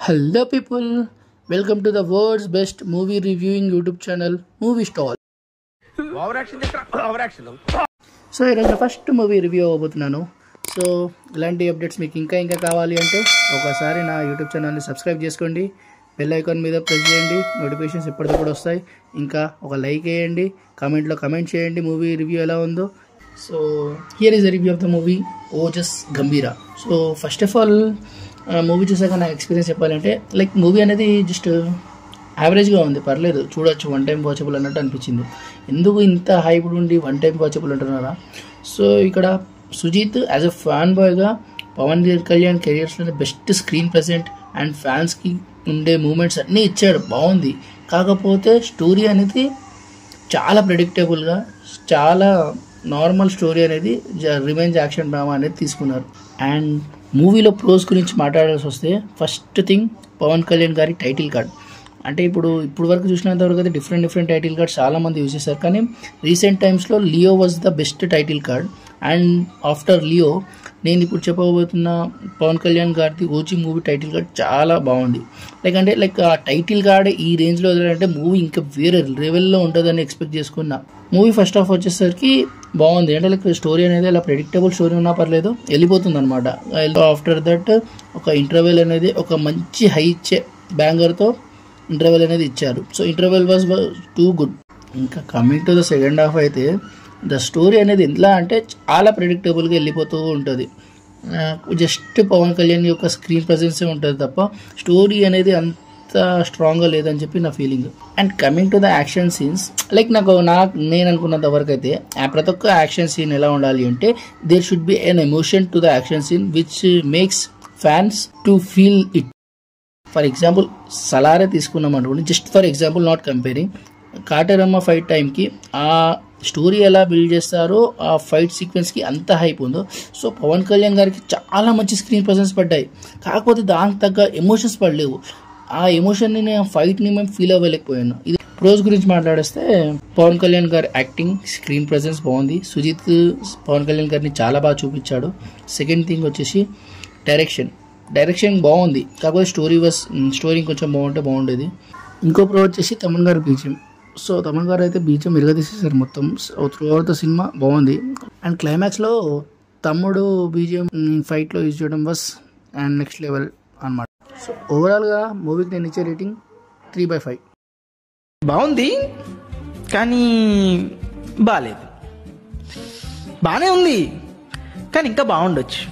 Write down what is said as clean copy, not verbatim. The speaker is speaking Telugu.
Hello people, welcome to the world's best movie reviewing YouTube channel Movie Stall. So ఈరోజు ఫస్ట్ మూవీ రివ్యూ అవ్వబోతున్నాను. సో ఇలాంటి అప్డేట్స్ మీకు ఇంకా కావాలి అంటే ఒకసారి నా యూట్యూబ్ ఛానల్ని సబ్స్క్రైబ్ చేసుకోండి, బెల్ ఐకాన్ మీద ప్రెస్ చేయండి, నోటిఫికేషన్స్ ఎప్పటికప్పుడు వస్తాయి. ఇంకా ఒక లైక్ వేయండి, కామెంట్లో కమెంట్ చేయండి మూవీ రివ్యూ ఎలా ఉందో. So here is the review of the movie Ojas గంభీరా. So first of all movie చూసాక నా ఎక్స్పీరియన్స్ చెప్పాలంటే లైక్ మూవీ అనేది జస్ట్ యావరేజ్గా ఉంది, పర్లేదు, చూడొచ్చు, వన్ టైం వాచబుల్ అన్నట్టు అనిపించింది. ఎందుకు ఇంత హైప్డ్ ఉండి వన్ టైం వాచబుల్ అంటున్నారా? సో ఇక్కడ సుజీత్ యాజ్ అ ఫ్యాన్ బాయ్గా పవన్ కళ్యాణ్ కెరియర్స్లో బెస్ట్ స్క్రీన్ ప్రెజెంట్ అండ్ ఫ్యాన్స్కి ఉండే మూమెంట్స్ అన్నీ ఇచ్చాడు, బాగుంది. కాకపోతే స్టోరీ అనేది చాలా ప్రెడిక్టబుల్గా, చాలా నార్మల్ స్టోరీ అనేది రివెంజ్ యాక్షన్ డ్రామా అనేది తీసుకున్నారు. అండ్ మూవీలో ప్రోస్ గురించి మాట్లాడాల్సి వస్తే ఫస్ట్ థింగ్ పవన్ కళ్యాణ్ గారి టైటిల్ కార్డ్. అంటే ఇప్పుడు వరకు చూసినంత వరకు అయితే డిఫరెంట్ టైటిల్ కార్డ్స్ చాలామంది యూజ్ చేశారు, కానీ రీసెంట్ టైమ్స్లో Leo was the best title card. And after Leo నేను ఇప్పుడు చెప్పబోతున్న పవన్ కళ్యాణ్ గారిది ఓజీ మూవీ టైటిల్ కార్డ్ చాలా బాగుంది. లైక్ ఆ టైటిల్ కార్డ్ ఈ రేంజ్లో వదిలేంటే మూవీ ఇంకా వేరే లెవెల్లో ఉంటుందని ఎక్స్పెక్ట్ చేసుకున్నా. మూవీ ఫస్ట్ హాఫ్ వచ్చేసరికి బాగుంది, అంటే లైక్ స్టోరీ అనేది అలా ప్రెడిక్టబుల్ స్టోరీ ఉన్నా పర్లేదు, వెళ్ళిపోతుంది అనమాట. ఆఫ్టర్ దట్ ఒక ఇంటర్వెల్ అనేది ఒక మంచి హై ఇచ్చే బ్యాంగర్తో ఇంటర్వెల్ అనేది ఇచ్చారు. So interval was too good. ఇంకా coming to the second half అయితే ద స్టోరీ అనేది ఎలా అంటే చాలా ప్రెడిక్టబుల్గా వెళ్ళిపోతూ ఉంటుంది. జస్ట్ పవన్ కళ్యాణ్ యొక్క స్క్రీన్ ప్రజెన్సే ఉంటుంది తప్ప స్టోరీ అనేది అంత స్ట్రాంగ్గా లేదని చెప్పి నా feeling. And coming to the action scenes, like నేను అనుకున్నంత వరకు అయితే ప్రతి ఒక్క యాక్షన్ సీన్ ఎలా ఉండాలి అంటే there should be an emotion to the action scene which makes fans to feel it. For example సలారే తీసుకున్నాం అనుకోండి, just for example, not comparing. Kateramma fight టైంకి ఆ స్టోరీ ఎలా బిల్డ్ చేస్తారో ఆ ఫైట్ సీక్వెన్స్కి అంత హైప్ ఉందో, సో పవన్ కళ్యాణ్ గారికి చాలా మంచి స్క్రీన్ ప్రజెన్స్ పడ్డాయి, కాకపోతే దానికి తగ్గ ఎమోషన్స్ పడలేవు. ఆ ఎమోషన్ని నేను ఫైట్ని మేము ఫీల్ అవ్వలేకపోయాను. ఇది ప్రోస్ గురించి మాట్లాడేస్తే పవన్ కళ్యాణ్ గారి యాక్టింగ్, స్క్రీన్ ప్రజెన్స్ బాగుంది. సుజిత్ పవన్ కళ్యాణ్ గారిని చాలా బాగా చూపించాడు. సెకండ్ థింగ్ వచ్చేసి డైరెక్షన్ బాగుంది, కాకపోతే స్టోరీ కొంచెం బాగుండేది. ఇంకో ప్రో వచ్చేసి తమన్ గారి బీజిఎం. సో తమన్ గారు అయితే బీజిఎం ఇరగదీసేసారు మొత్తం త్రూ అవుట్ ద సినిమా, బాగుంది. అండ్ క్లైమాక్స్లో తమ్ముడు బీజిఎం ఫైట్లో యూజ్ చేయడం వాస్ అండ్ నెక్స్ట్ లెవెల్ అనమాట. సో ఓవరాల్గా మూవీకి నేను ఇచ్చే రేటింగ్ 3/5. బాగుంది కానీ బాగాలేదు, బాగానే ఉంది కానీ ఇంకా బాగుండొచ్చు.